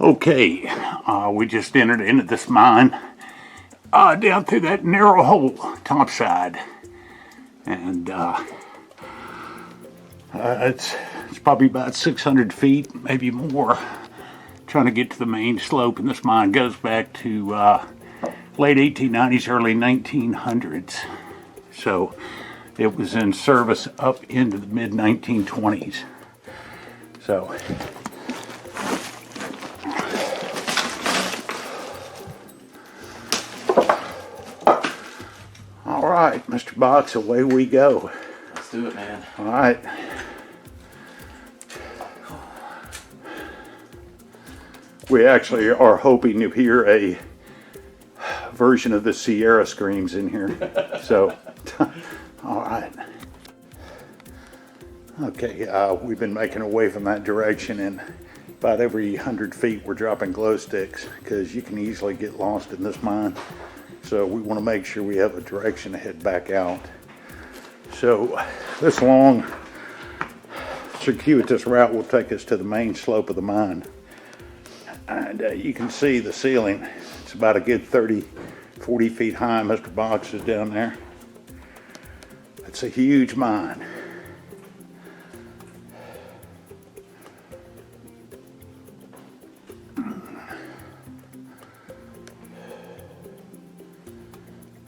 Okay, we just entered into this mine down through that narrow hole topside, and it's probably about 600 feet, maybe more, trying to get to the main slope. And this mine goes back to late 1890s, early 1900s. So it was in service up into the mid 1920s. So all right, Mr. Box, away we go. Let's do it, man. All right. We actually are hoping to hear a version of the Sierra Screams in here. So, all right. Okay, we've been making our way from that direction, and about every 100 feet we're dropping glow sticks because you can easily get lost in this mine. So we want to make sure we have a direction to head back out. So this long circuitous route will take us to the main slope of the mine. And you can see the ceiling. It's about a good 30, 40 feet high. Mr. Box is down there. It's a huge mine.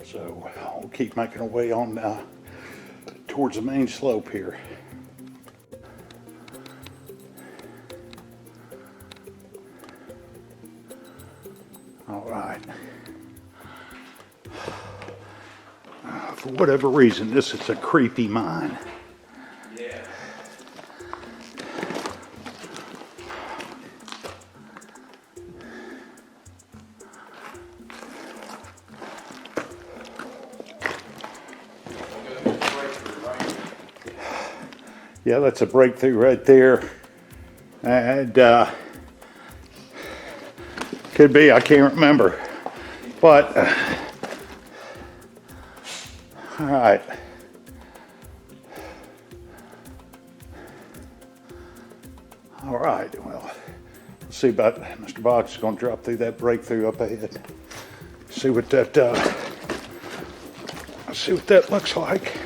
So we'll keep making our way on towards the main slope here. All right. For whatever reason, this is a creepy mine. Yeah. Yeah, that's a breakthrough right there. And could be, I can't remember. But, all right. All right, well, let's see about Mr. Box is going to drop through that breakthrough up ahead. See what that, looks like.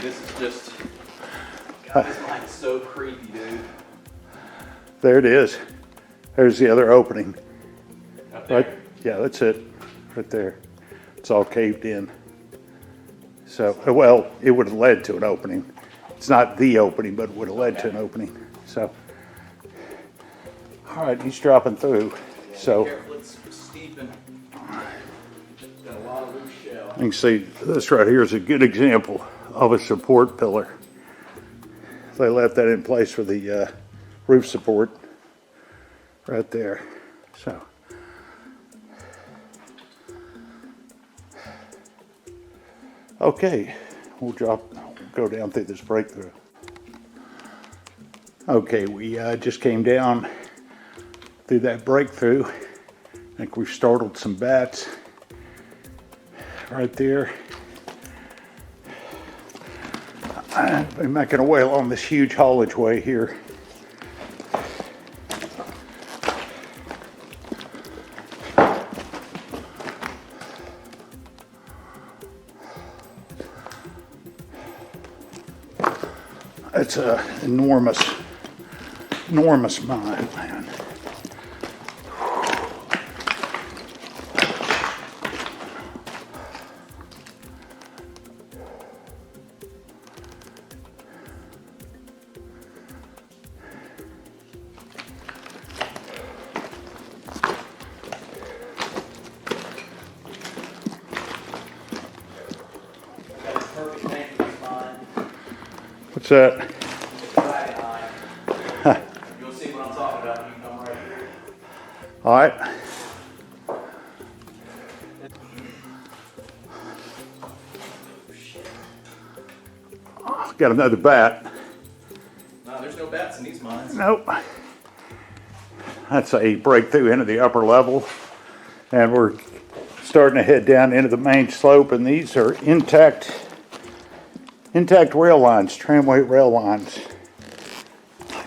This is just, God, this mine's so creepy, dude. There it is. There's the other opening. Up there. Right? Yeah, that's it. Right there. It's all caved in. So, well, it would have led to an opening. It's not the opening, but it would have led to an opening. So, all right, he's dropping through. Yeah, So, be careful, it's steep and got a lot of loose shell. you can see this right here is a good example of a support pillar. They left that in place for the roof support right there. So, okay, we'll go down through this breakthrough. Okay, we just came down through that breakthrough. I think we've startled some bats right there. I've been making our way along this huge haulage way here. It's an enormous mine, man. Perfect name for this mine. What's that? Wagon eye. You'll see what I'm talking about when you come right here. All right. Oh, got another bat. No, there's no bats in these mines. Nope. That's a breakthrough into the upper level, and we're starting to head down into the main slope, and these are intact rail lines, tramway rail lines.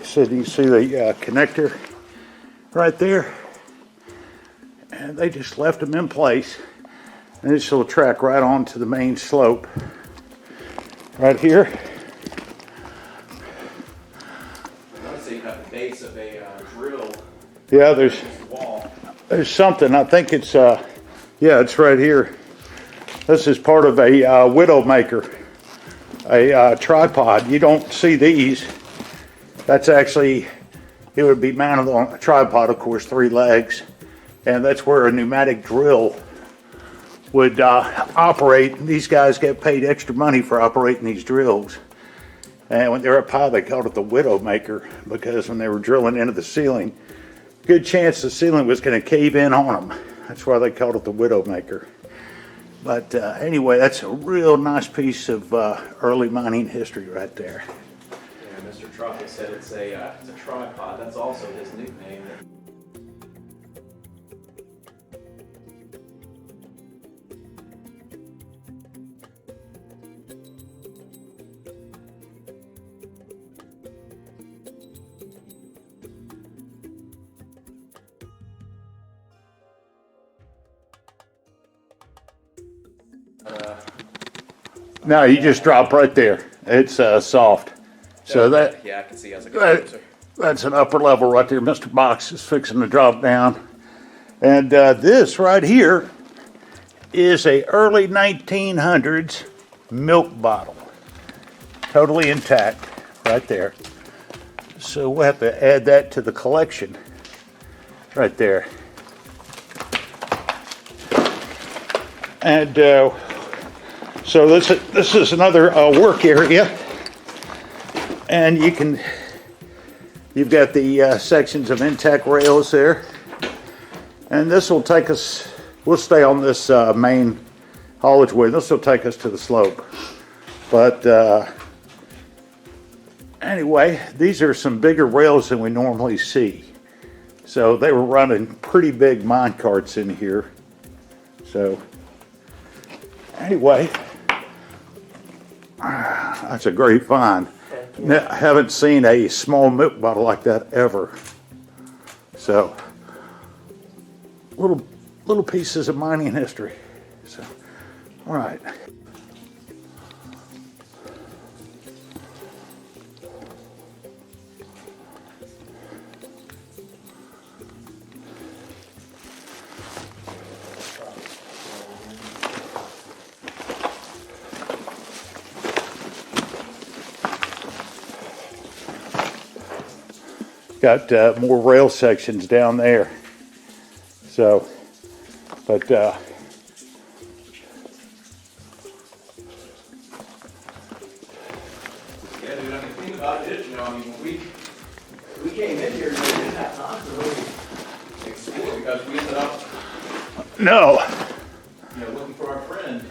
So you see the connector right there, and they just left them in place, and this will track right onto the main slope right here. Notice you have the base of a drill. Yeah, Wall. there's something. I think it's yeah, it's right here. This is part of a Widowmaker, a tripod. You don't see these. That's actually, it would be mounted on a tripod, of course, 3 legs, and that's where a pneumatic drill would operate. These guys get paid extra money for operating these drills. And when they were up high, they called it the Widowmaker, because when they were drilling into the ceiling, good chance the ceiling was going to cave in on them. That's why they called it the Widowmaker. But anyway, that's a real nice piece of early mining history right there. Yeah, Mr. Truckle said it's a tripod. That's also his nickname. Now you just drop right there. It's soft. So that Yeah, I can see as I get closer. that's an upper level right there. Mr. Box is fixing to drop down. And this right here is a early 1900s milk bottle. Totally intact right there. So we'll have to add that to the collection right there. And so this is another work area, and you've got the sections of intact rails there, and this will take us. We'll stay on this main haulage way. This will take us to the slope, but anyway, these are some bigger rails than we normally see. So they were running pretty big mine carts in here. So anyway, that's a great find. I haven't seen a small milk bottle like that ever. So, little pieces of mining history. So, all right. Got more rail sections down there. So, but Yeah, dude, I mean, the thing about it is, you know, I mean, when we came in here, we didn't have time to really explore because we ended up, no. you know, looking for our friend.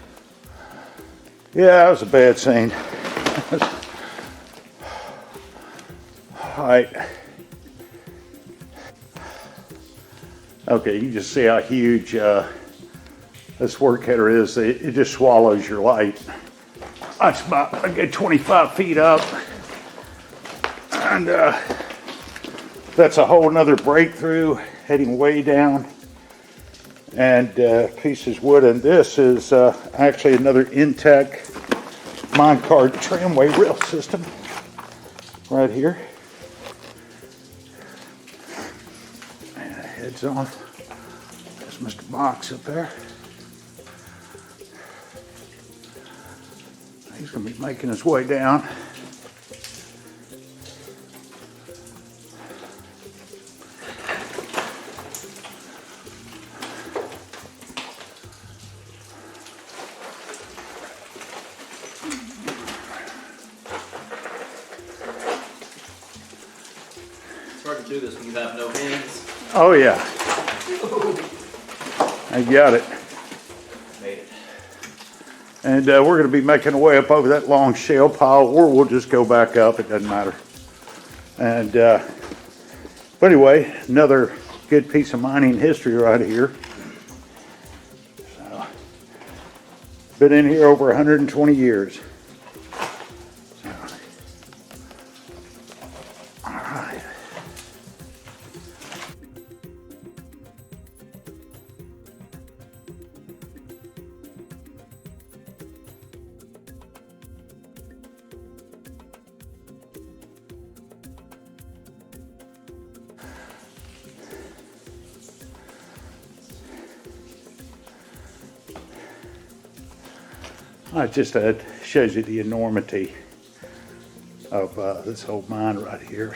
Yeah, that was a bad scene. All right. Okay, you can just see how huge this work header is. It just swallows your light. That's about a good 25 feet up. And that's a whole nother breakthrough heading way down. And pieces wood. And this is actually another intact minecart tramway rail system right here. Heads on. There's Mr. Box up there. He's going to be making his way down. It's hard to do this when you have no hands. Oh yeah. I got it. Made it. And we're going to be making our way up over that long shale pile, or we'll just go back up. It doesn't matter. And but anyway, another good piece of mining history right here. So, Been in here over 120 years. So, all right. It just shows you the enormity of this whole mine right here.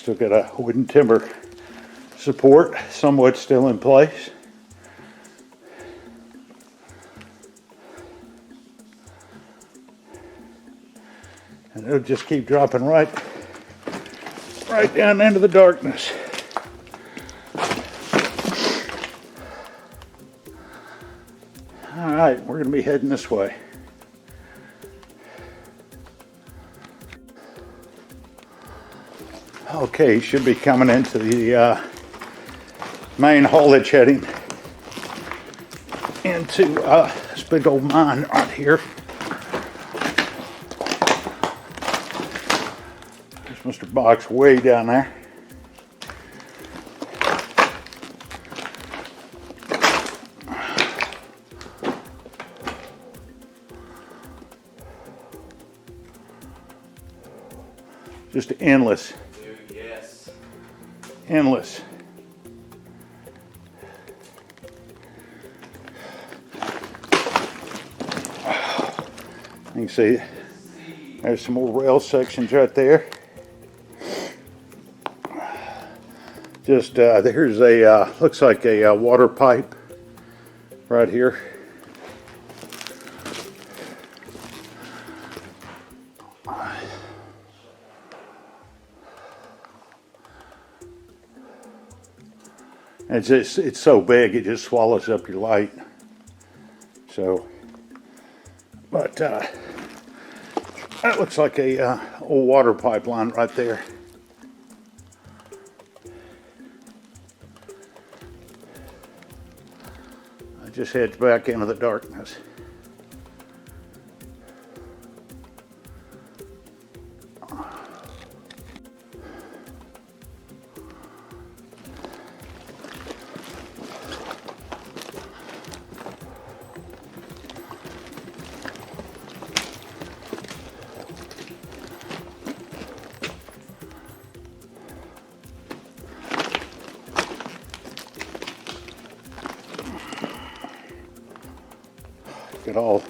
Still got a wooden timber support, somewhat still in place. And it'll just keep dropping right down into the darkness. All right, we're gonna be heading this way. Okay, should be coming into the main haulage heading into this big old mine right here. There's Mr. Box way down there. Just endless. Endless. You can see there's some more rail sections right there. Just there's a looks like a water pipe right here. It's so big it just swallows up your light. So, but that looks like a old water pipeline right there. I just head back into the darkness. Got all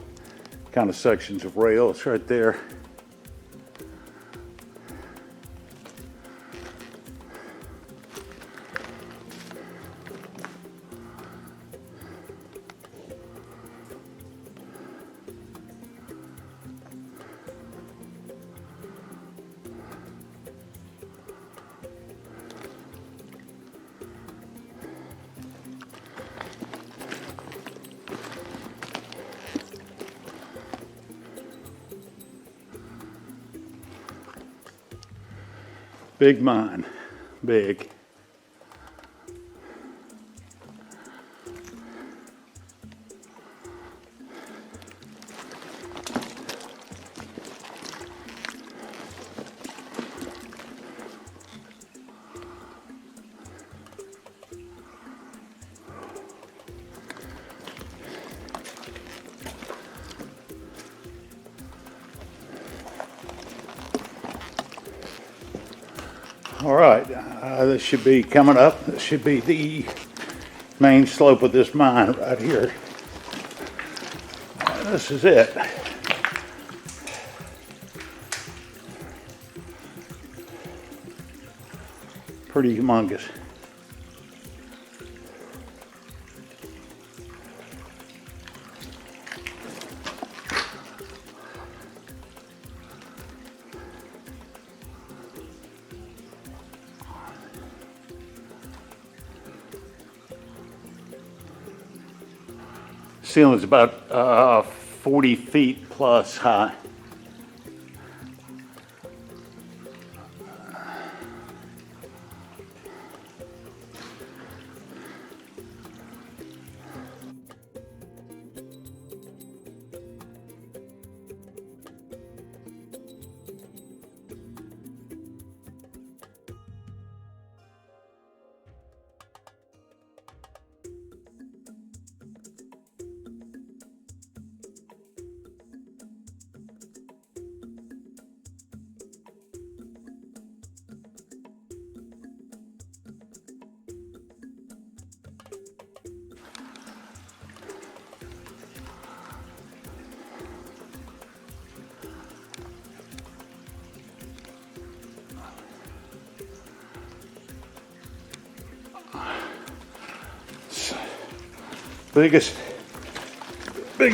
kind of sections of rails right there. Big mine, big. All right, this should be coming up. This should be the main slope of this mine right here. This is it. Pretty humongous. Ceiling's about 40 feet plus high. Biggest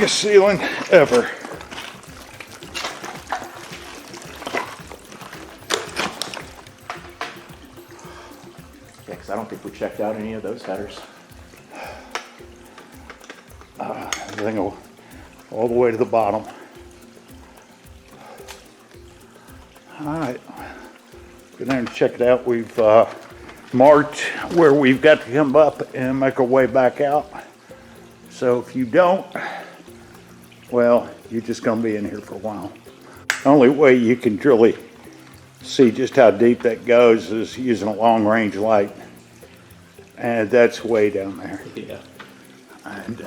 ceiling ever. Yeah, because I don't think we checked out any of those headers. Everything all the way to the bottom. All right, go down and check it out. We've marked where we've got to come up and make our way back out. So if you don't, well, you're just going to be in here for a while. The only way you can really see just how deep that goes is using a long range light. And that's way down there. Yeah. And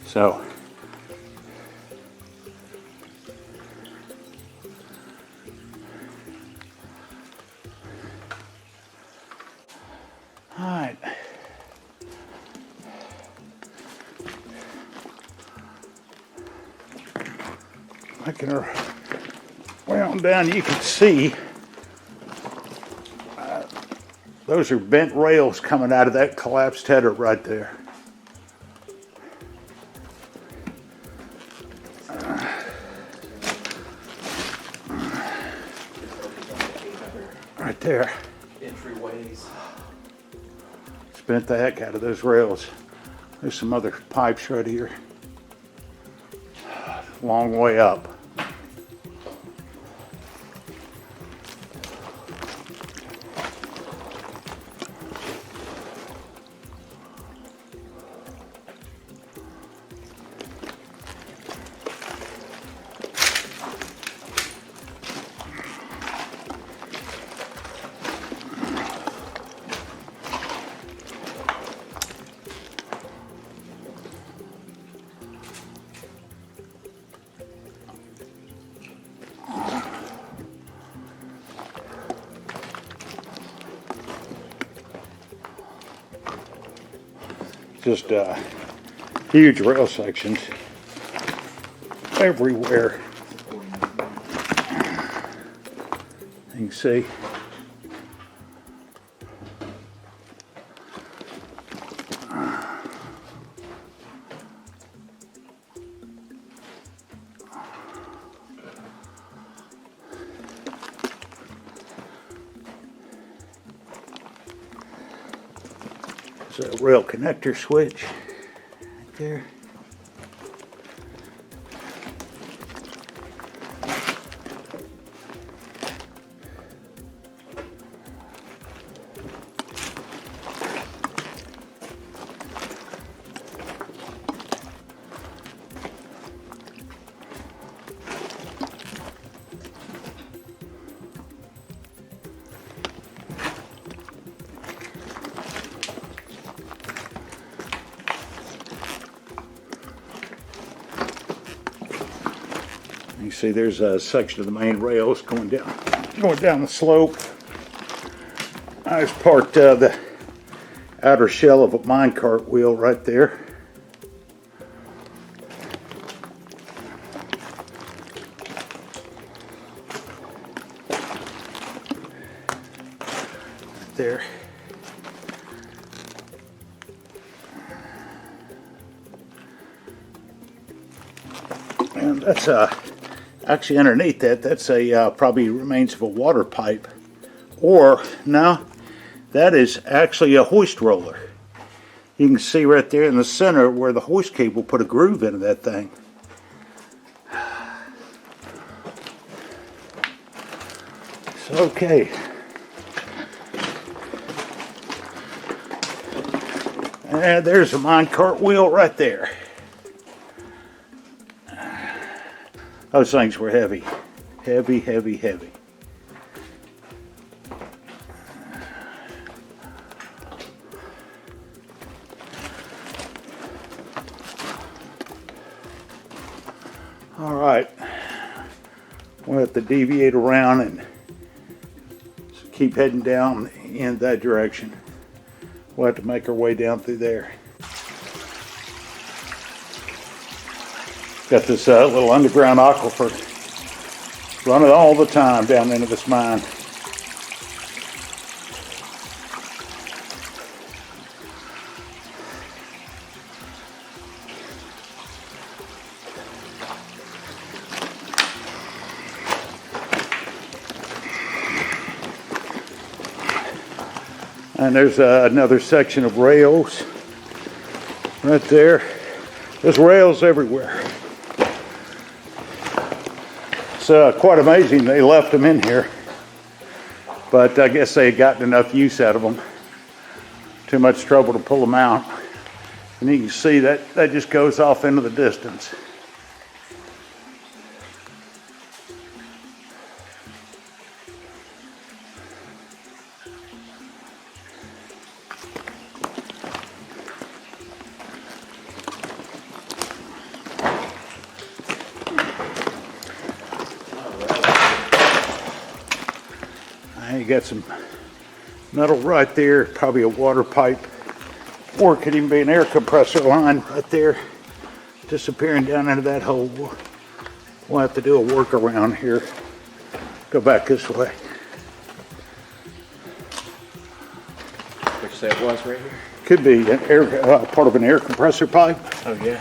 so all right. Making her way on down, you can see those are bent rails coming out of that collapsed header right there. Right there. Entryways. It's bent the heck out of those rails. There's some other pipes right here. Long way up. Just huge rail sections everywhere. You can see. There's a rail connector switch right there. You see there's a section of the main rails going down the slope. There's part the outer shell of a minecart wheel right there. Right there. And that's actually underneath that's a probably remains of a water pipe, or no, that is actually a hoist roller. You can see right there in the center where the hoist cable put a groove into that thing. So, okay. And there's a minecart wheel right there. Those things were heavy. Heavy, heavy, heavy. All right, we'll have to deviate around and keep heading down in that direction. We'll have to make our way down through there. Got this little underground aquifer running all the time down into this mine. And there's another section of rails right there. There's rails everywhere. It's quite amazing they left them in here. But I guess they had gotten enough use out of them. Too much trouble to pull them out. And you can see that just goes off into the distance. You got some metal right there, probably a water pipe, or it could even be an air compressor line right there, disappearing down into that hole. We'll have to do a workaround here. Go back this way. What you say it was right here? Could be an part of an air compressor pipe. Oh yeah.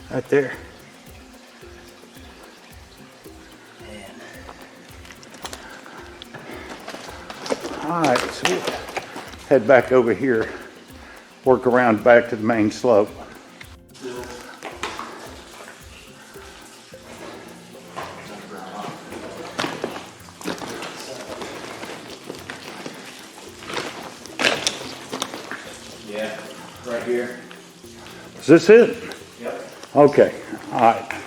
Right there. All right, so we'll head back over here, work around back to the main slope. Yeah, right here. Is this it? Yep. Okay, all right.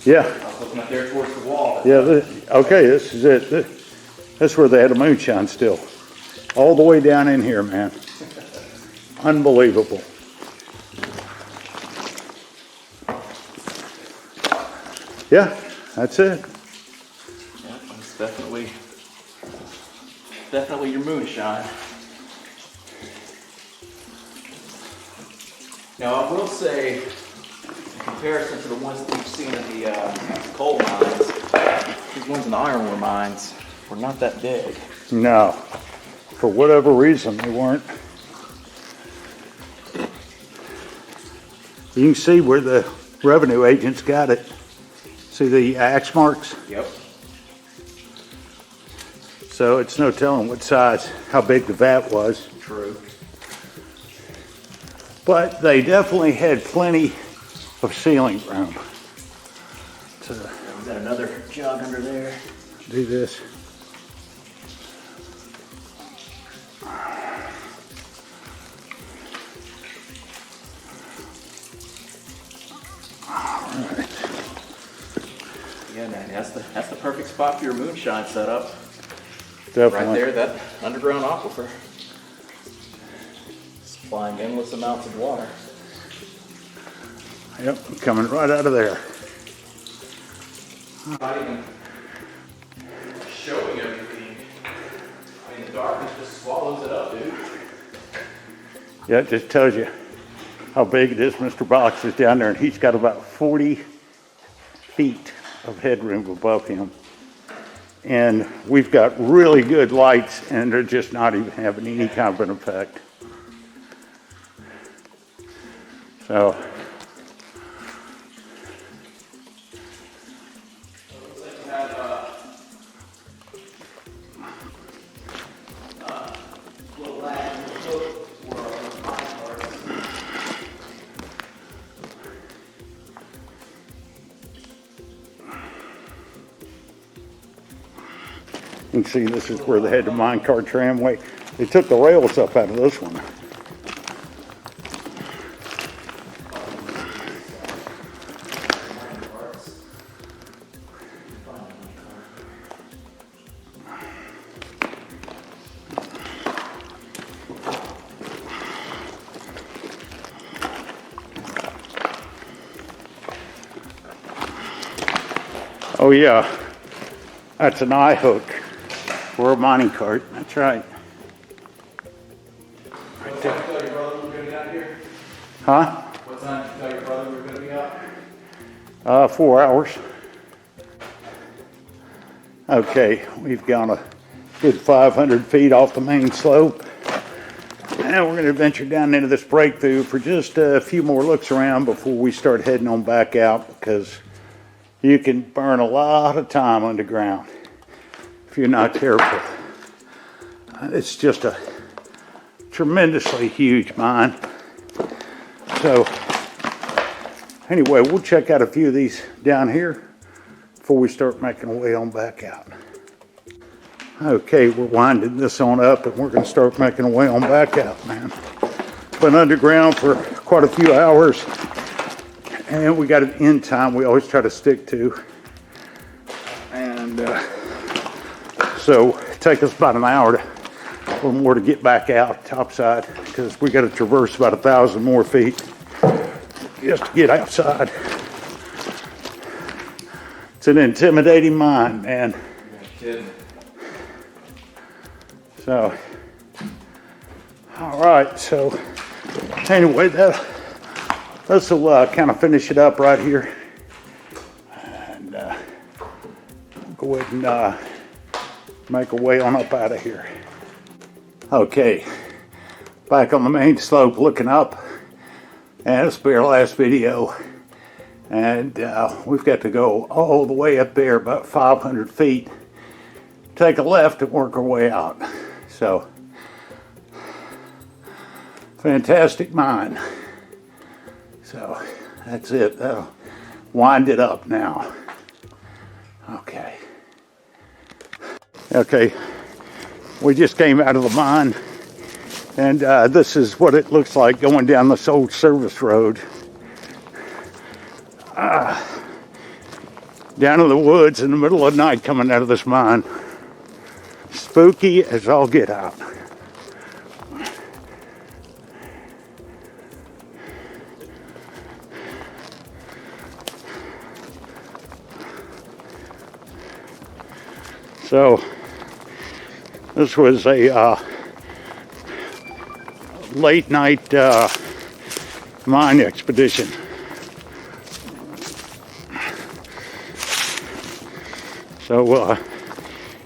Yeah. I was looking up there towards the wall. Yeah, okay, this is it. That's where they had a moonshine still. All the way down in here, man. Unbelievable. Yeah, that's it. Yeah, it's definitely your moonshine. Now I will say, in comparison to the ones that we've seen in the coal mines, these ones in the iron ore mines were not that big. No, for whatever reason they weren't. You can see where the revenue agents got it. See the axe marks? Yep. So it's no telling what size, how big the vat was. True. But they definitely had plenty of ceiling room. So We've got another jug under there. do this. Alright. Yeah, man, that's the perfect spot for your moonshine setup. Definitely. Right there, that underground aquifer. Supplying endless amounts of water. Yep, coming right out of there. Not even showing everything. I mean, the darkness just swallows it up, dude. Yeah, it just tells you how big it is. Mr. Box is down there, and he's got about 40 feet of headroom above him. And we've got really good lights, and they're just not even having any kind of an effect. So, You can see this is where they had the minecart tramway. They took the rails up out of this one. Oh yeah, that's an eye hook for a mining cart. That's right. What time did you tell your brother we were going to be out here? Huh? What time did you tell your brother we were going to be out? 4 hours. Okay, we've gone a good 500 feet off the main slope. And we're going to venture down into this breakthrough for just a few more looks around before we start heading on back out, because you can burn a lot of time underground if you're not careful. It's just a tremendously huge mine. So anyway, we'll check out a few of these down here before we start making our way on back out. Okay, we're winding this on up and we're going to start making our way on back out, man. Been underground for quite a few hours. And we got an end time we always try to stick to. And so it takes us about an hour or more to get back out topside, because we got to traverse about 1,000 more feet just to get outside. It's an intimidating mine, man. So, all right, so anyway, this will kind of finish it up right here, and go ahead and make our way on up out of here. Okay, back on the main slope looking up, and this will be our last video, and we've got to go all the way up there, about 500 feet, take a left and work our way out. So, fantastic mine. So that's it. That'll wind it up now. Okay. Okay. We just came out of the mine, and this is what it looks like going down this old service road. Down in the woods in the middle of the night coming out of this mine. Spooky as all get out. So this was a late night mine expedition. So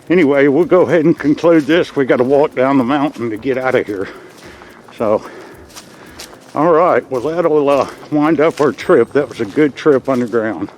anyway, we'll go ahead and conclude this. We got to walk down the mountain to get out of here. So, all right, well, that'll wind up our trip. That was a good trip underground.